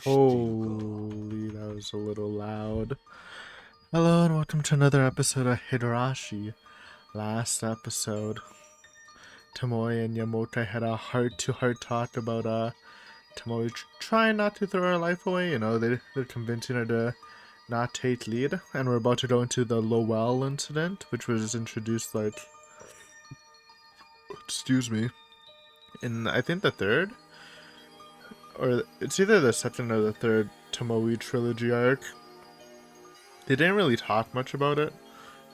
Holy, that was a little loud. Hello and welcome to another episode of Higurashi. Last episode, Tomoe and Yamote had a heart-to-heart talk about Tomoe trying not to throw her life away. You know, they're convincing her to not take lead, and we're about to go into the Lowell incident, which was introduced in I think the third, or it's either the second or the third Tomoe trilogy arc. They didn't really talk much about it,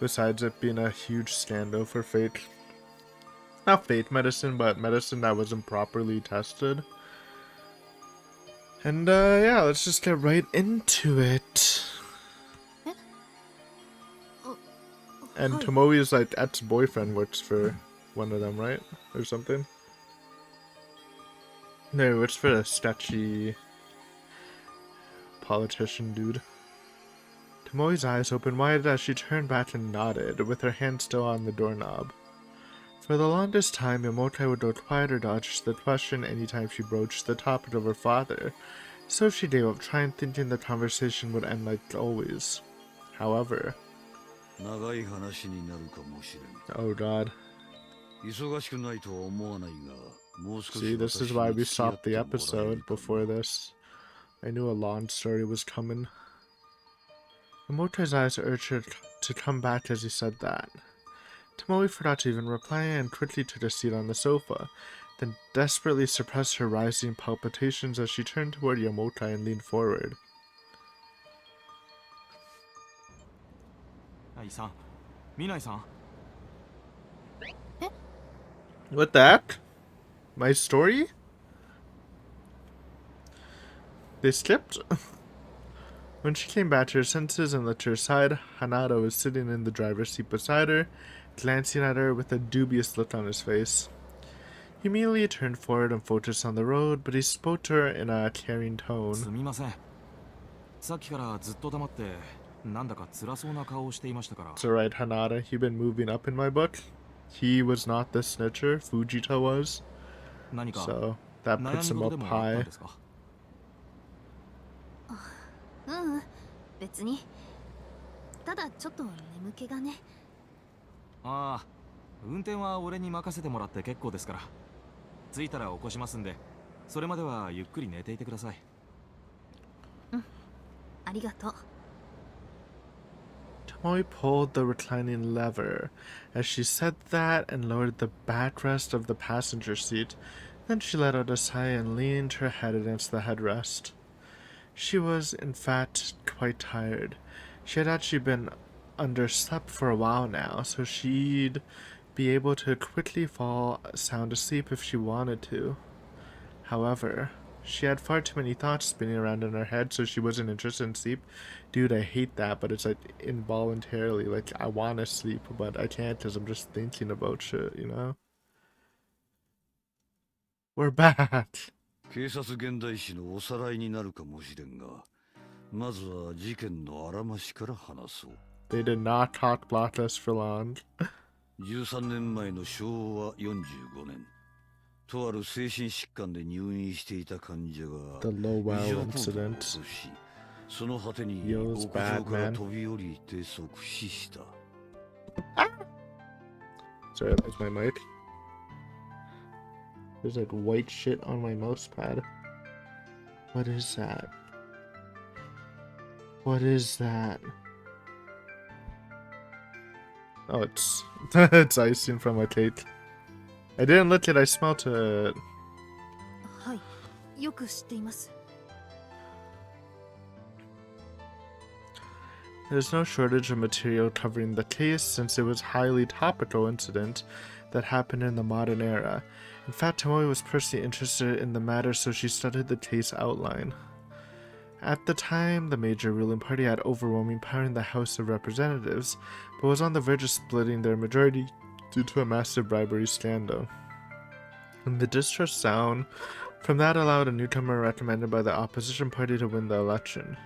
besides it being a huge scandal for fake, not fake medicine, but medicine that wasn't properly tested. And yeah, let's just get right into it. And Tomoe's ex-boyfriend works for one of them, right? Or something. No, he works for a sketchy politician dude. Tomoe's eyes opened wide as she turned back and nodded, with her hand still on the doorknob. For the longest time, Yamote would go quiet or dodge the question anytime she broached the topic of her father, so she gave up trying, thinking the conversation would end like always. However... Oh god. See, this is why we stopped the episode before this. I knew a long story was coming. Yamote's eyes urged her to come back as he said that. Tomoe forgot to even reply and quickly took a seat on the sofa, then desperately suppressed her rising palpitations as she turned toward Yamote and leaned forward. What the heck? My story? They skipped? When she came back to her senses and looked to her side, Hanada was sitting in the driver's seat beside her, glancing at her with a dubious look on his face. He immediately turned forward and focused on the road, but he spoke to her in a caring tone. It's alright, Hanada. You've been moving up in my book. He was not the snitcher, Fujita was. So, that puts him up high. Tomoe pulled the reclining lever as she said that and lowered the backrest of the passenger seat. Then she let out a sigh and leaned her head against the headrest. She was, in fact, quite tired. She had actually been underslept for a while now, so she'd be able to quickly fall sound asleep if she wanted to. However, she had far too many thoughts spinning around in her head, so she wasn't interested in sleep. Dude, I hate that, but it's involuntarily. I want to sleep, but I can't because I'm just thinking about shit, you know? We're back! They did not cock block us for long. 13年前の昭和45年、とある精神疾患で入院していた患者が The Lowell incident. その果てに屋上から飛び降りて即死した。Sorry, that's my mic. There's white shit on my mouse pad. What is that? What is that? Oh, it's it's icing from a cake. I didn't look it, I smelt it. There's no shortage of material covering the case since it was a highly topical incident that happened in the modern era. In fact, Tomoe was personally interested in the matter, so she studied the case outline. At the time, the major ruling party had overwhelming power in the House of Representatives, but was on the verge of splitting their majority due to a massive bribery scandal. And the distrust sound from that allowed a newcomer recommended by the opposition party to win the election.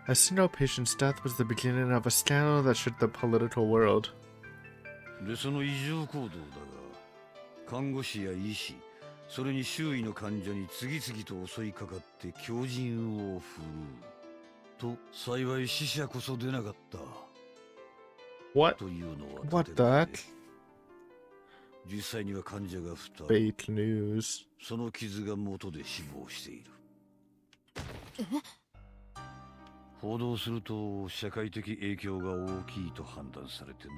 A single patient's death was the beginning of a scandal that shook the political world. でその異常行動だが、看護師や医師、それに周囲の患者に次々と襲いかかって強靭を振るうと幸い死者こそ出なかった What? というのは What と the ても heck? で実際には患者が2人 Fake news. その傷が元で死亡している報道すると社会的影響が大きいと判断されてな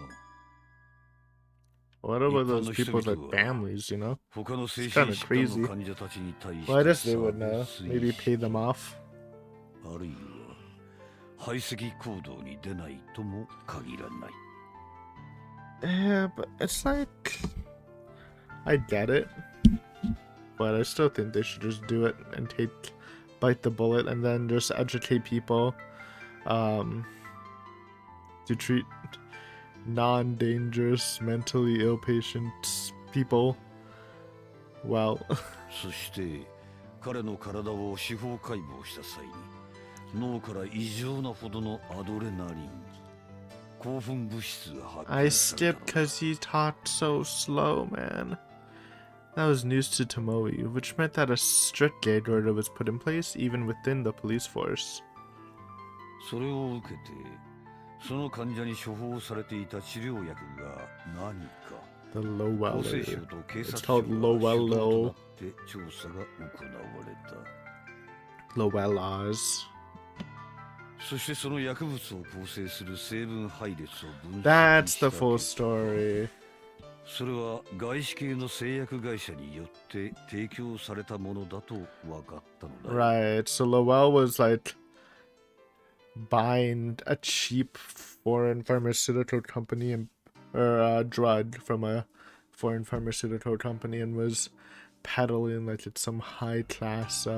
What about those people with families, you know? 他の It's 精 kind 神 of 疾患の crazy. 患者たちに対して Well, I guess they 差 would 別 know. 意 Maybe 識 pay them off. あるいは排斥行動に出ないとも限らない Yeah, but it's like... I get it. But I still think they should just do it and bite the bullet and then just educate people to treat non-dangerous mentally ill patients people well. そして彼の体を司法解剖した際に脳から異常なほどのアドレナリン興奮物質が発 I 見された skipped because he talked so slow, man. That was news to Tomoe, which meant that a strict gag order was put in place even within the police force. それを受けてその患者に処方されていた治療薬が何か The 厚 Lowell. 生省と警 It's 察庁 called が主導とな Lowell. って調査が行われた Lowellas. そしてその薬物を構成する成分配列を分析 That's した the full 結果 story. それは外資系の製薬会社によって提供されたものだと分かったのだよ Right. So Lowell was like buying a cheap foreign pharmaceutical company or a drug from a foreign pharmaceutical company and was peddling like it's some high class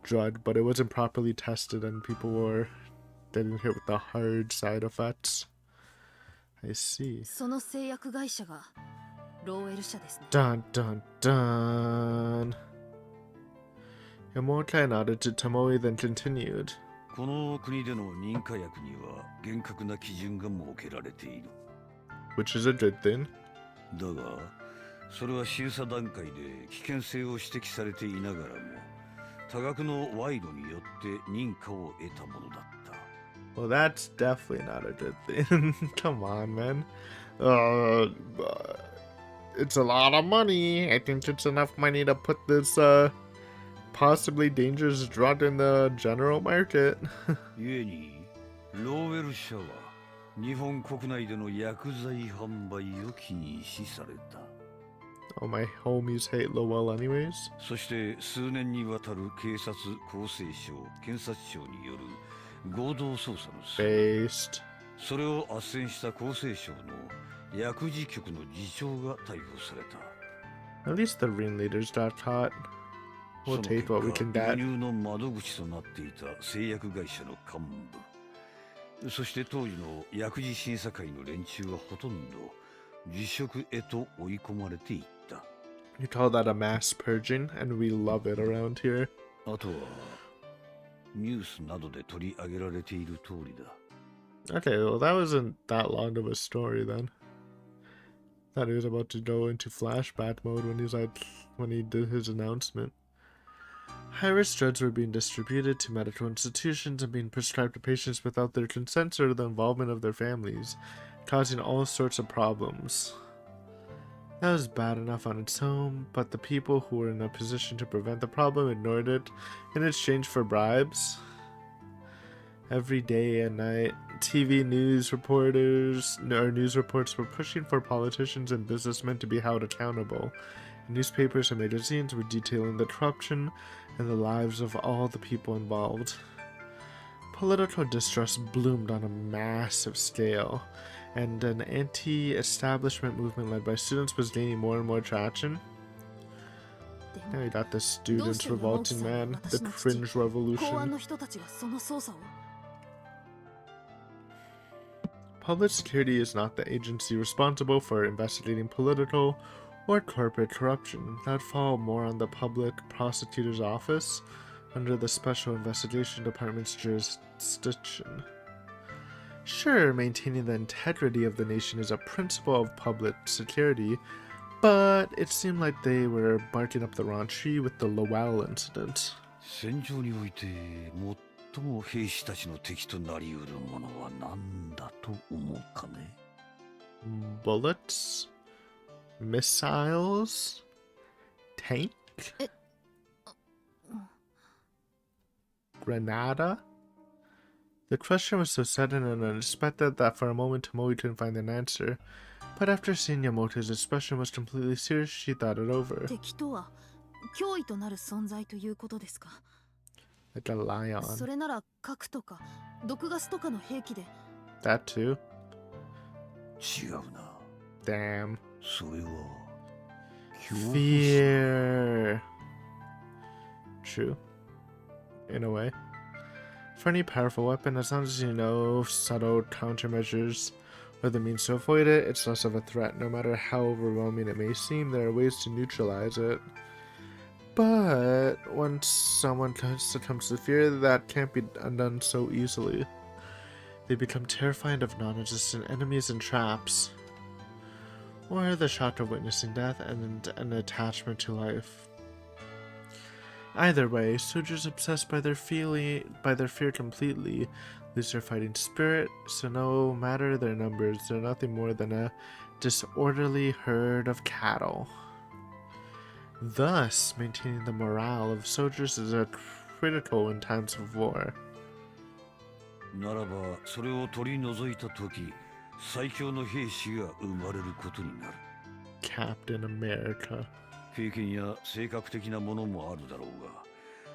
drug, but it wasn't properly tested and people were getting hit with the hard side effects. I see. その製薬会社がローウェル社ですね。 Dun dun dun. Yamorkai nodded to Tomoe, then continued. この国での認可薬には厳格な基準が設けられている Which is a good thing. だがそれは審査段階で危険性を指摘されていながらも多額の賄賂によって認可を得たものだった Well, that's definitely not a good thing. Come on, man. It's a lot of money. I think it's enough money to put this possibly dangerous drug in the general market. 故にローウェル社は日本国内での薬剤販売を禁止された Oh, my homies hate Lowell anyways. そして数年にわたる警察、厚生省、検察庁による合同捜査の末 Based. それを斡旋した厚生省の薬事局の次長が逮捕された At least the ringleaders got caught. そ We'll の take 結 what we 果 can 輸 get. 入の窓口となっていた製薬会社の幹部そして当時の薬事審査会の連中はほとんど辞職へと追い込まれていった You call that a mass purging, and we love it around here. あとはニュースなどで取り上げられている通りだ Okay, well, that wasn't that long of a story then. Thought he was about to go into flashback mode when he did his announcement. High-risk drugs were being distributed to medical institutions and being prescribed to patients without their consent or the involvement of their families, causing all sorts of problems. That was bad enough on its own, but the people who were in a position to prevent the problem ignored it in exchange for bribes. Every day and night, TV news reports were pushing for politicians and businessmen to be held accountable. Newspapers and magazines were detailing the corruption and the lives of all the people involved. Political distrust bloomed on a massive scale, and an anti-establishment movement led by students was gaining more and more traction. Now you got the students revolting, man. The cringe 公安 revolution. の人たちがその捜査を Public security is not the agency responsible for investigating political or corporate corruption. That would fall more on the public prosecutor's office under the Special Investigation Department's jurisdiction. Sure, maintaining the integrity of the nation is a principle of public security, but it seemed like they were barking up the wrong tree with the Lowell incident. 戦場において最も兵士たちの敵となりうるものは何だと思うかね。 Bullets? Missiles? Tank? Granada? The question was so sudden and unexpected that for a moment Tomoe couldn't find an answer. But after seeing Yamamoto's expression was completely serious, she thought it over. 敵とは脅威となる存在ということですか。 Like a lion. それなら核とか毒ガスとかの兵器で。 That too? 違うな。 Damn. それは Fear. True. In a way. For any powerful weapon, as long as you know subtle countermeasures or the means to avoid it, it's less of a threat. No matter how overwhelming it may seem, there are ways to neutralize it. But once someone succumbs to fear, that can't be undone so easily. They become terrified of non-existent enemies and traps, or the shock of witnessing death and an attachment to life. Either way, soldiers obsessed by their fear completely lose their fighting spirit, so no matter their numbers, they're nothing more than a disorderly herd of cattle. Thus, maintaining the morale of soldiers is critical in times of war. ならばそれを取り除いた時、最強の兵士が生まれることになる。 Captain America. 経験や性格的なものもあるだろうが、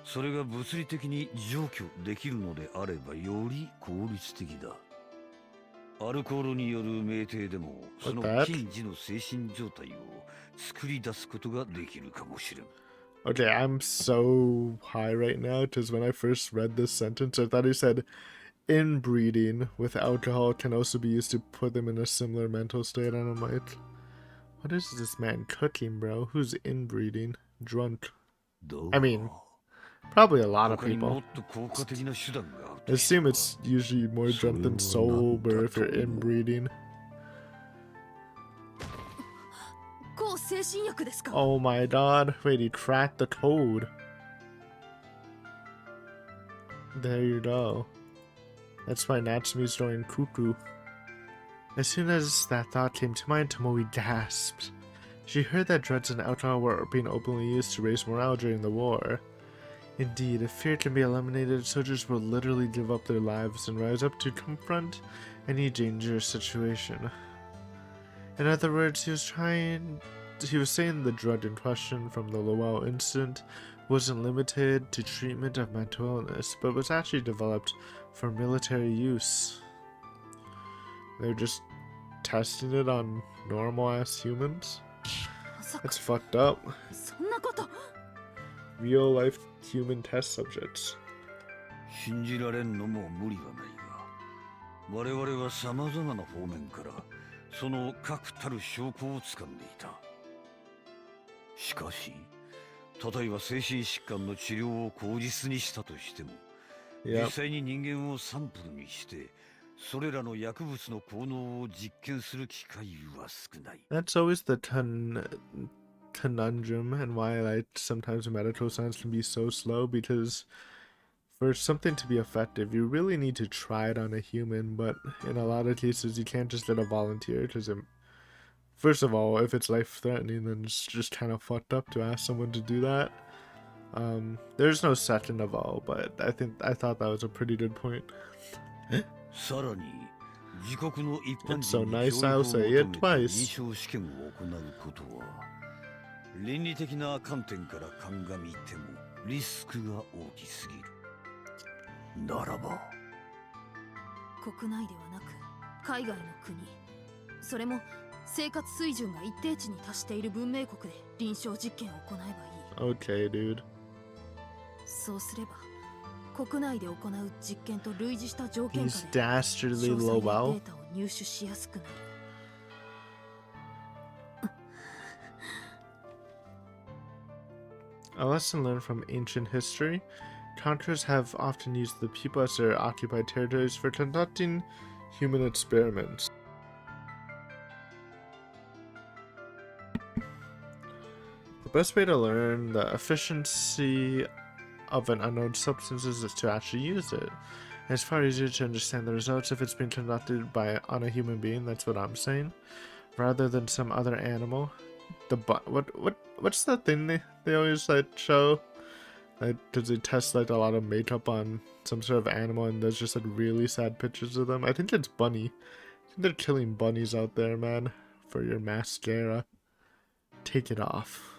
それが物理的に除去できるのであればより効率的だ。アルコールによる酩酊でもその近似の精神状態を作り出すことができるかもしれん。 Okay, I'm so high right now because when I first read this sentence, I thought he said inbreeding with alcohol can also be used to put them in a similar mental state. And I'm like, what is this man cooking, bro? Who's inbreeding? Drunk. I mean, probably a lot of people. I assume it's usually more drunk than sober if you're inbreeding. Oh my god. Wait, he cracked the code. There you go. That's why Natsumi's going cuckoo. As soon as that thought came to mind, Tomoe gasped. She heard that drugs and alcohol were being openly used to raise morale during the war. Indeed, if fear can be eliminated, soldiers will literally give up their lives and rise up to confront any dangerous situation. In other words, he was saying the drug in question from the Lowell incident wasn't limited to treatment of mental illness, but was actually developed for military use. They're just testing it on normal-ass humans? That's fucked up. Real-life human test subjects. 信じられんのも無理はないが、我々は様々な方面からその確たる証拠を掴んでいた。しかし、例えば精神疾患の治療を口実にしたとしても、実際に人間をサンプルにして、それらの薬物の効能を実験する機会は少ない。That's always the conundrum and why sometimes medical science can be so slow, because for something to be effective you really need to try it on a human, but in a lot of cases you can't just get a volunteer because first of all, if it's life-threatening, then it's just kind of fucked up to ask someone to do that. There's no second of all, but I thought that was a pretty good point. It's so nice, I'll say it twice. 倫理的な観点から鑑みてもリスクが大きすぎる。ならば国内ではなく海外の国、それも生活水準が一定値に達している文明国で臨床実験を行えばいい。 Okay, dude. そうすれば国内で行う実験と類似した条件下 He's で dastardly 詳細な Lowell. データを入手しやすくなる。A lesson learned from ancient history: conquerors have often used the people as their occupied territories for conducting human experiments. best way to learn the efficiency of an unknown substance is to actually use it. It's far easier to understand the results if it's being conducted on a human being. That's what I'm saying, rather than some other animal. What's that thing they always like show? Like, does they test like a lot of makeup on some sort of animal, and there's just like really sad pictures of them? I think it's bunny. I think they're killing bunnies out there, man, for your mascara. Take it off.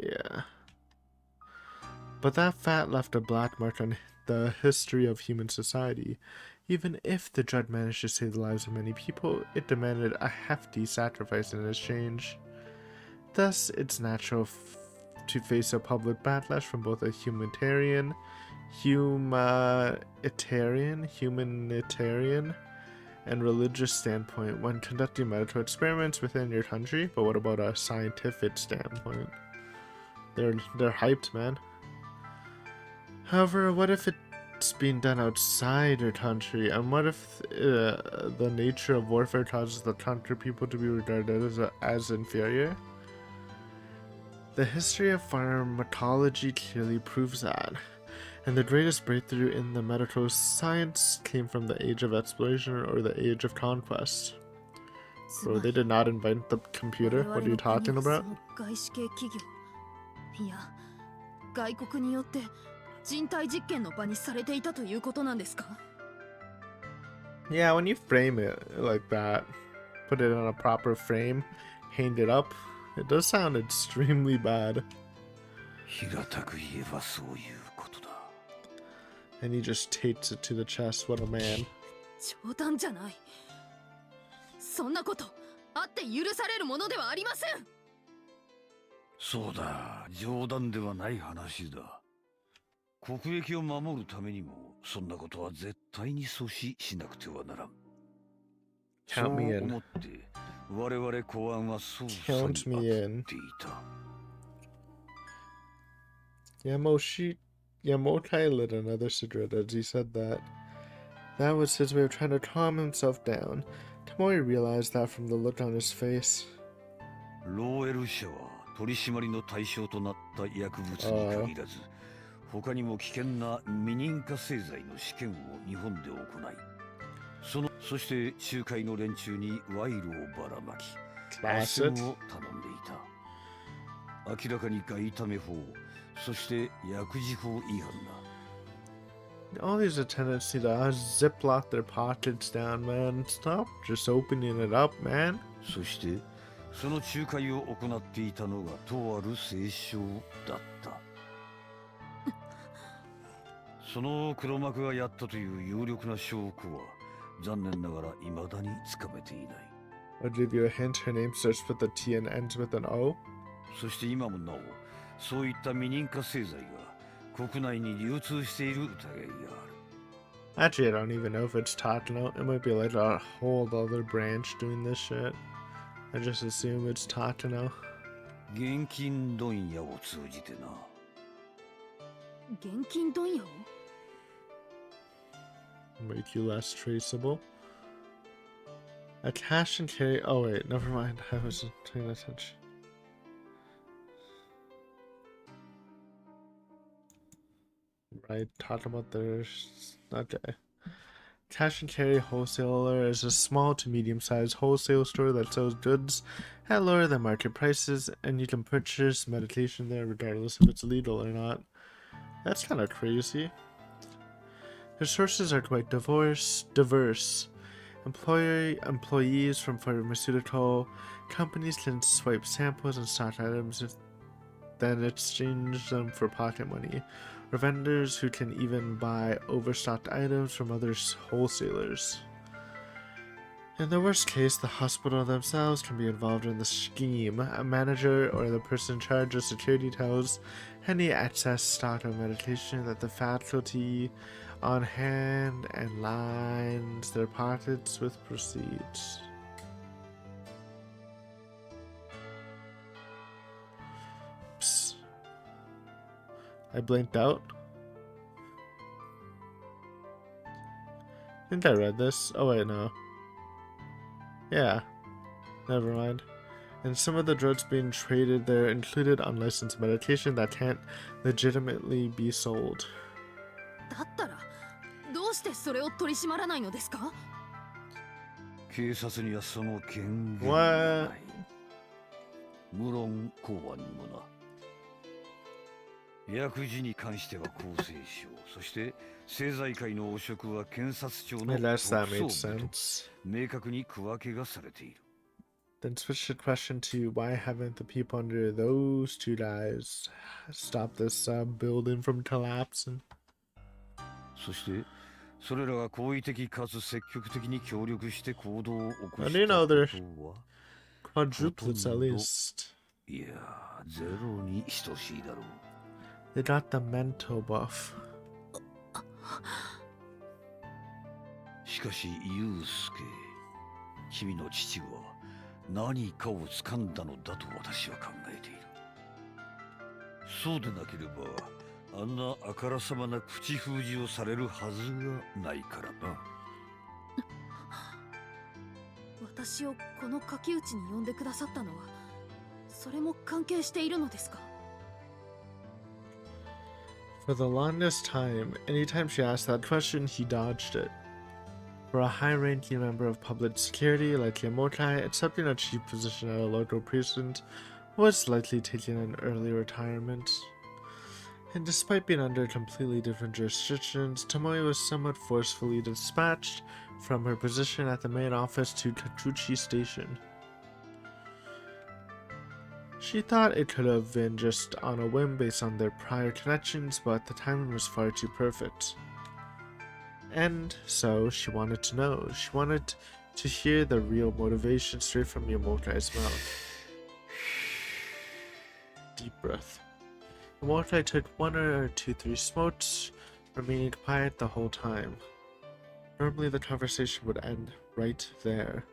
Yeah. But that fat left a black mark on the history of human society. Even if the drug managed to save the lives of many people, it demanded a hefty sacrifice in exchange. Thus, it's natural to face a public backlash from both a humanitarian, and religious standpoint when conducting medical experiments within your country. But what about a scientific standpoint? They're hyped, man. However, what if it's being done outside your country? And what if the nature of warfare causes the country people to be regarded as inferior? The history of pharmacology clearly proves that. And the greatest breakthrough in the medical science came from the age of exploration or the age of conquest. Bro, they did not invent the computer. What are you talking about? いや、外国によって人体実験の場にされていたということなんですか? Yeah, when you frame it like that, put it on a proper frame, hang it up, it does sound extremely bad. And he just tapes it to the chest. What a man. 冗談じゃない。そんなことあって許されるものではありません。そうだ、冗談ではない話だ。国益を守るためにも、そんなことは絶対に阻止しなくてはならん。そう思って、我々公安は捜査に当たっていた。Yamotai lit another cigarette as he said that. That was his way of trying to calm himself down. Tamori realized that from the look on his face. Lowell 社は取り締まりの対象となった薬物に限らず、他にも危険な未認可製剤の試験を日本で行い、そして仲介の連中に賄賂をばらまき、斡旋を頼んでいた。明らかに外為法、そして薬事法違反だ。All these attendants need to ziplock their pockets down, man. Stop just opening it up, man. そしてその仲介を行っていたのがとある清少だった。その黒幕がやったという有力な証拠は残念ながら未だにつかめていない。I'll give you a hint. Her name starts with a T and ends with an O. そして今もなおそういった未認可製剤が国内に流通している疑いがある。 Actually, I don't even know if it's Takano. It might be like a whole other branch doing this shit. I just assume it's Takano. 現金問屋を通じてな。現金問屋を? Make you less traceable. A cash and carry. Oh wait, never mind. I wasn't paying attention. Right, talk about their. Okay. Cash and carry wholesaler is a small to medium-sized wholesale store that sells goods at lower than market prices, and you can purchase medication there regardless if it's legal or not. That's kind of crazy. Their sources are quite diverse. Employees from pharmaceutical companies can swipe samples and stock items, then exchange them for pocket money, or vendors who can even buy overstocked items from other wholesalers. In the worst case, the hospital themselves can be involved in the scheme. A manager or the person in charge of security tells any excess stock of medication that the faculty on hand and lines their pockets with proceeds. Psst. I blinked out. I think I read this. Oh wait, no. Yeah. Never mind. And some of the drugs being traded there included unlicensed medication that can't legitimately be sold. だったらどうしてそれを取り締まらないのですか？警察にはその権限が What? ない無論公安にもな薬事に関しては厚生省そして政財界の汚職は検察庁の Unless that 特 made 捜部と sense. 明確に区分けがされている Then switch the question to why haven't the people under those two guys stopped this building from collapsing? そしてそれらが好意的かつ積極的に協力して行動を起こ I し do た know こ they're とは quadruplets at least. いやゼロに等しいだろう They got the mental buff. しかしユウスケ君の父は何かを掴んだのだと私は考えているそうでなければあんなあからさまな口封じをされるはずがないからな私をこの書き打ちに呼んでくださったのはそれも関係しているのですか？ For the longest time, anytime she asked that question, he dodged it. For a high-ranking member of public security like Yamokai, accepting a chief position at a local precinct was likely taking an early retirement. And despite being under completely different jurisdictions, Tomoe was somewhat forcefully dispatched from her position at the main office to Kakuchi Station. She thought it could have been just on a whim based on their prior connections, but the timing was far too perfect. And so she wanted to know. She wanted to hear the real motivation straight from Yamokai's mouth. Deep breath. Yamokai took 1 or 2, 3 smokes, remaining quiet the whole time. Normally the conversation would end right there.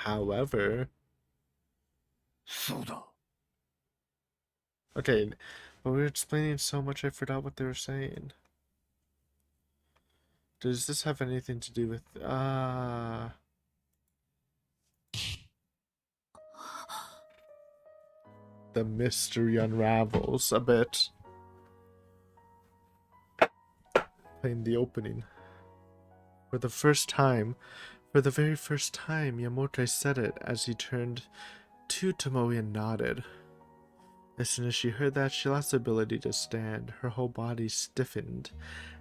However... そうだ Okay, but we were explaining so much I forgot what they were saying. Does this have anything to do with... The mystery unravels a bit. Playing the opening. For the very first time, Yamokai said it as he turned to Tomoe and nodded. As soon as she heard that, she lost the ability to stand. Her whole body stiffened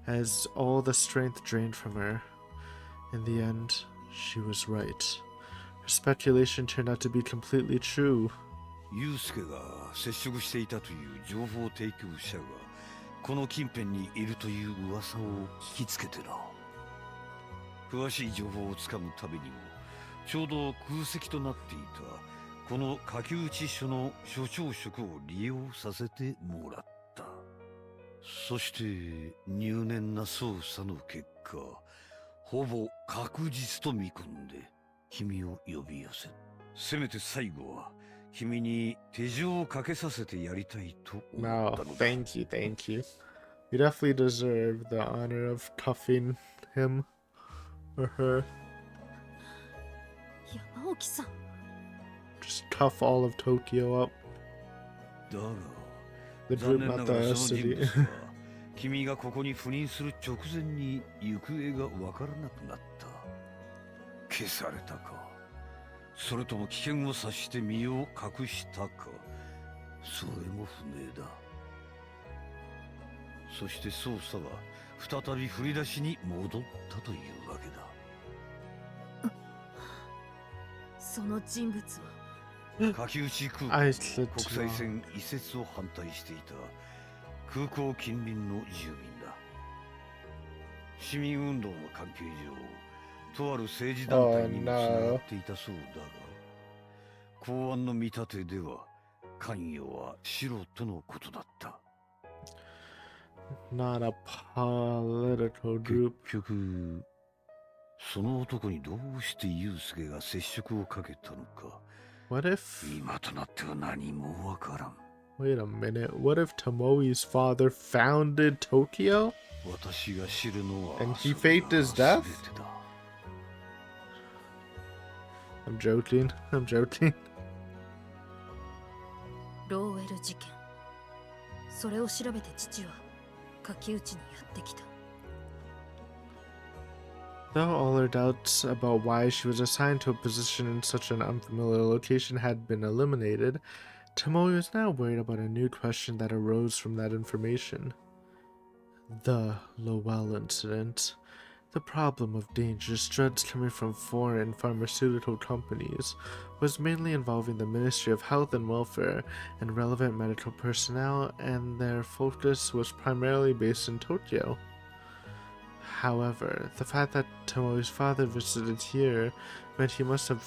as all the strength drained from her. In the end, she was right. Her speculation turned out to be completely true. ユウスケが接触していたという情報提供者がこの近辺にいるという噂を聞きつけてな詳しい情報をつかむためにもちょうど空席となっていたこの書き打ち書の所長職を利用させてもらったそして入念な捜査の結果ほぼ確実と見込んで君を呼び寄せせめて最後は君に手錠をかけさせてやりたいと思ったのだ No, thank you, thank you. You definitely deserve the honor of cuffing him or her. 山沖さん Just cuff all of Tokyo up. だが The 残 group, 念な not がら the その人 city. 物は君がここに赴任する直前に行方がわからなくなった消されたかそれとも危険を察して身を隠したかそれも不明だそして捜査は再び振り出しに戻ったというわけだその人物は書き打ち空港 I said 国際線移設を反対していた空港近隣の住民だ市民運動の関係上とある政治団体にもつながっていたそうだが公安の見立てでは関与は素人のことだった Not a political group. 結局その男にどうしてユウスケが接触をかけたのか What if... 今となっては何もわからん Wait a minute. What if Tomoe's father founded Tokyo? 私が知るのは And he faked his death? 全てだ I'm joking. I'm joking. ローウェル事件。それを調べて父は書き打ちにやってきた。Though all her doubts about why she was assigned to a position in such an unfamiliar location had been eliminated, Tomoe was now worried about a new question that arose from that information. The Lowell incident. The problem of dangerous drugs coming from foreign pharmaceutical companies was mainly involving the Ministry of Health and Welfare and relevant medical personnel, and their focus was primarily based in Tokyo. However, the fact that Tomoe's father visited here meant he must have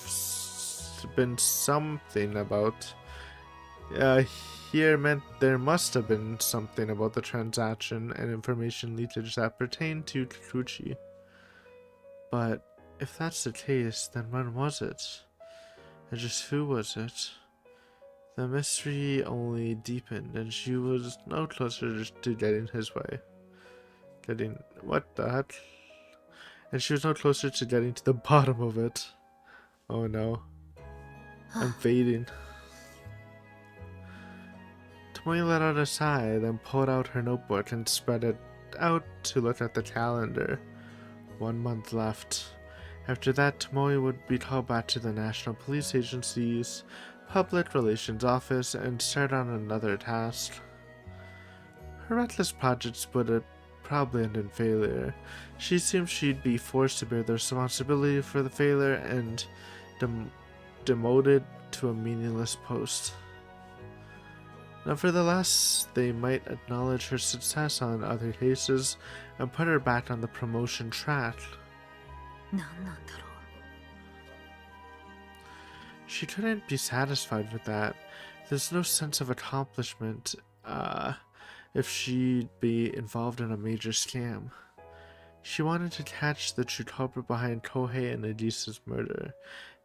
been something about. Here meant there must have been something about the transaction and information leakage that pertained to Kikuchi. But if that's the case, then when was it? And just who was it? The mystery only deepened, and she was no closer to getting his way. What the heck? And she was no closer to getting to the bottom of it. Oh no. I'm fading. Tomoe let out a sigh, then pulled out her notebook and spread it out to look at the calendar. 1 month left. After that, Tomoe would be called back to the National Police Agency's Public Relations Office and start on another task. Her reckless projects would probably end in failure. She assumed she'd be forced to bear the responsibility for the failure and demoted to a meaningless post. Nevertheless, they might acknowledge her success on other cases and put her back on the promotion track. 何なんだろ She couldn't be satisfied with that. There's no sense of accomplishment if she'd be involved in a major scam. She wanted to catch the true culprit behind Kohei and Edisa's murder.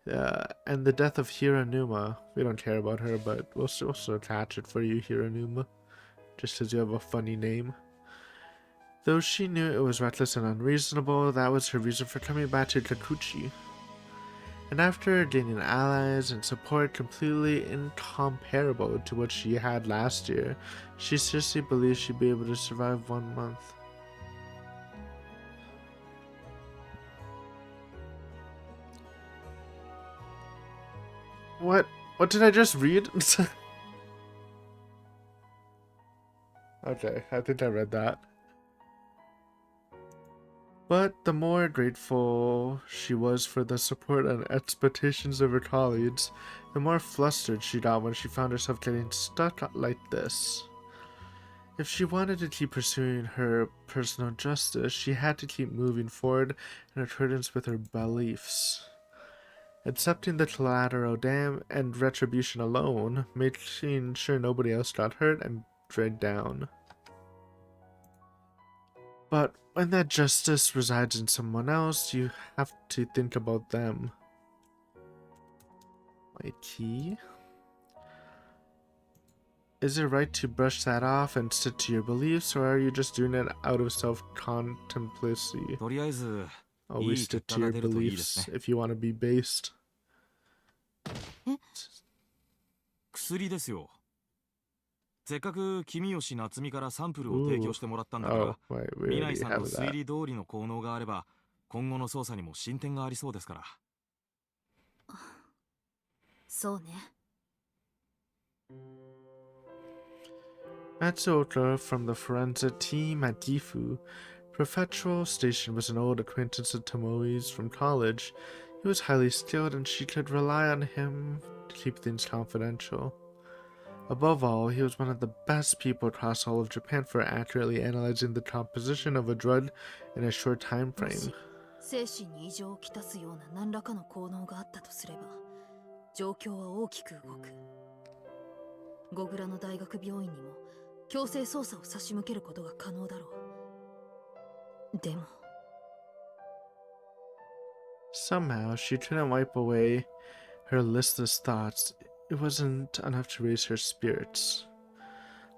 And the death of Hiranuma. We don't care about her, but we'll still catch it for you, Hiranuma. Just because you have a funny name. Though she knew it was reckless and unreasonable, that was her reason for coming back to Kikuchi. And after gaining allies and support completely incomparable to what she had last year, she seriously believed she'd be able to survive 1 month. What did I just read? Okay, I think I read that. But the more grateful she was for the support and expectations of her colleagues, the more flustered she got when she found herself getting stuck like this. If she wanted to keep pursuing her personal justice, she had to keep moving forward in accordance with her beliefs. Accepting the collateral damage and retribution alone, making sure nobody else got hurt and dragged down. But when that justice resides in someone else, you have to think about them. My key? Is it right to brush that off and stick to your beliefs, or are you just doing it out of self-contemplacy? とりあえず Always いい stick 結 to 果が your 出るといいですね。 beliefs if you want to be based. 薬ですよ。せっかく君吉夏美からサンプルを Ooh. 提供してもらったんだか Oh, ら、 wait, we 未来 already さんの have 推 that. 理通りの効能があれば、今後の捜査にも進展がありそうですから。そうね。Matsuoka from the forensic team at Gifu Prefectural Station was an old acquaintance of Tomoe's from college. He was highly skilled and she could rely on him to keep things confidential. Above all, he was one of the best people across all of Japan for accurately analyzing the composition of a drug in a short time もし frame. 精神に異常をきたすような何らかの効能があったとすれば、状況は大きく動く。ゴグラの大学病院にも強制捜査を差し向けることが可能だろう。でも Somehow, she couldn't wipe away her listless thoughts. It wasn't enough to raise her spirits.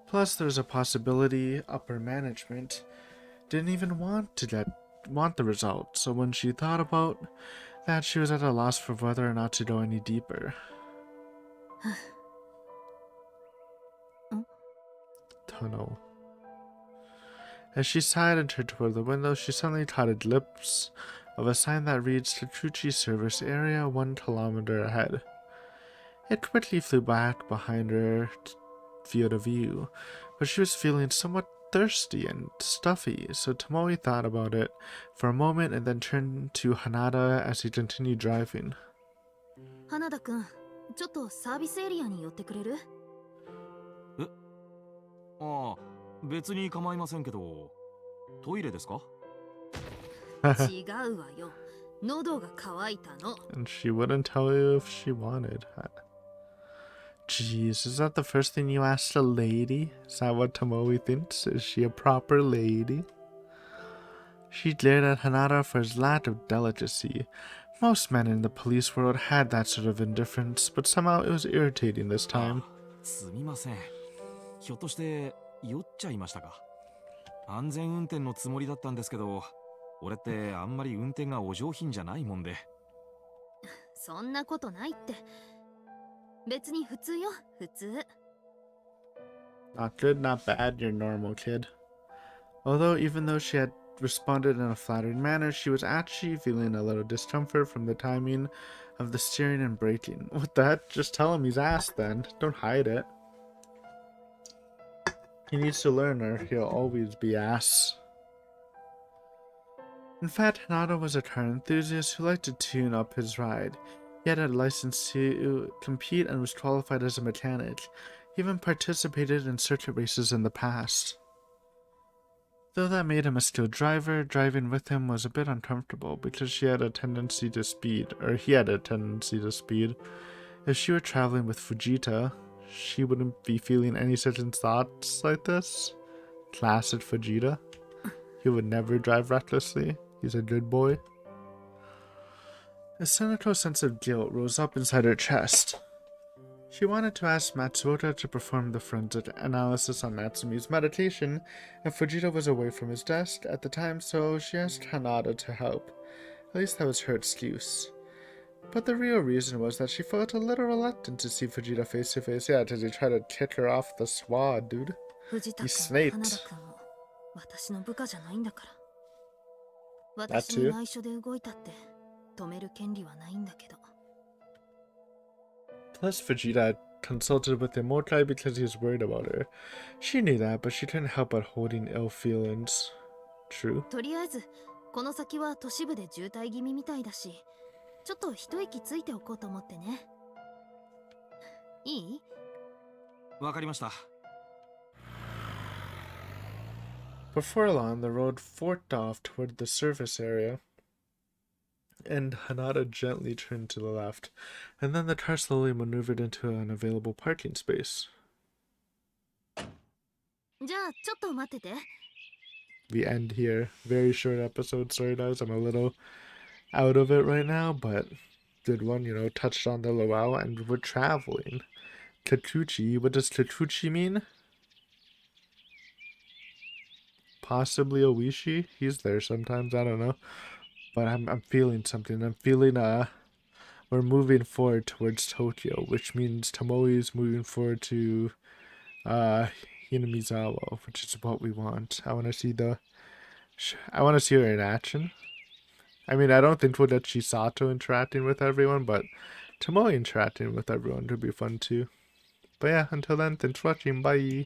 Plus, there was a possibility upper management didn't even want the result, so when she thought about that she was at a loss for whether or not to go any deeper. Tunnel. As she sighed and turned toward the window, she suddenly caught a glimpse of a sign that reads Takuchi Service Area 1 kilometer ahead. It quickly flew back behind her field of view, but she was feeling somewhat thirsty and stuffy, so Tomoe thought about it for a moment and then turned to Hanada as he continued driving. 花田くん、ちょっとサービスエリアに寄ってくれる？ああ、別に構いませんけど、トイレですか？違うわよ。喉が渇いたの。And she wouldn't tell you if she wanted. Jeez, is that the first thing you asked a lady? Is that what Tomoe thinks? Is she a proper lady? She glared at Hanada for his lack of delicacy. Most men in the police world had that sort of indifference, but somehow it was irritating this time. すみません。ひょっとして酔っちゃいましたか？安全運転のつもりだったんですけど、俺ってあんまり運転がお上品じゃないもんで。そんなことないって。別に普通よ、普通。Not good, not bad, you're normal, kid. Although, even though she had responded in a flattering manner, she was actually feeling a little discomfort from the timing of the steering and braking. What the heck? Just tell him he's ass then. Don't hide it. He needs to learn or he'll always be ass. In fact, Hanada was a car enthusiast who liked to tune up his ride. He had a license to compete and was qualified as a mechanic. He even participated in circuit races in the past. Though that made him a skilled driver, driving with him was a bit uncomfortable because he had a tendency to speed. If she were traveling with Fujita, she wouldn't be feeling any certain thoughts like this. Classic Fujita. He would never drive recklessly. He's a good boy. A cynical sense of guilt rose up inside her chest. She wanted to ask Matsuoka to perform the forensic analysis on Natsumi's medication, and Fujita was away from his desk at the time, so she asked Hanada to help. At least that was her excuse. But the real reason was that she felt a little reluctant to see Fujita face to face. Yeah, because he tried to kick her off the squad, dude. He snaked. That too. Plus, Fujita had consulted with Imokai because he was worried about her. She knew that, but she couldn't help but holding ill feelings. True. とりあえず、この先は都市部で渋滞気味みたいだし、ちょっと一息ついておこうと思ってね。いい？わかりました。Before long, the road forked off toward the surface area, and Hanada gently turned to the left, and then the car slowly maneuvered into an available parking space. じゃあ、ちょっと待ってて。We end here. Very short episode. Sorry, guys. I'm a little out of it right now, but good one. You know, touched on the Lowell, and we're traveling. Takuchi. What does Takuchi mean? Possibly Oishi. He's there sometimes. I don't know. But I'm feeling something. I'm feeling we're moving forward towards Tokyo, which means Tomoe is moving forward to Hinamizawa, which is what we want. I want to see her in action. I mean, I don't think we'll get Chisato interacting with everyone, but Tomoe interacting with everyone could be fun too. But yeah, until then, thanks for watching. Bye.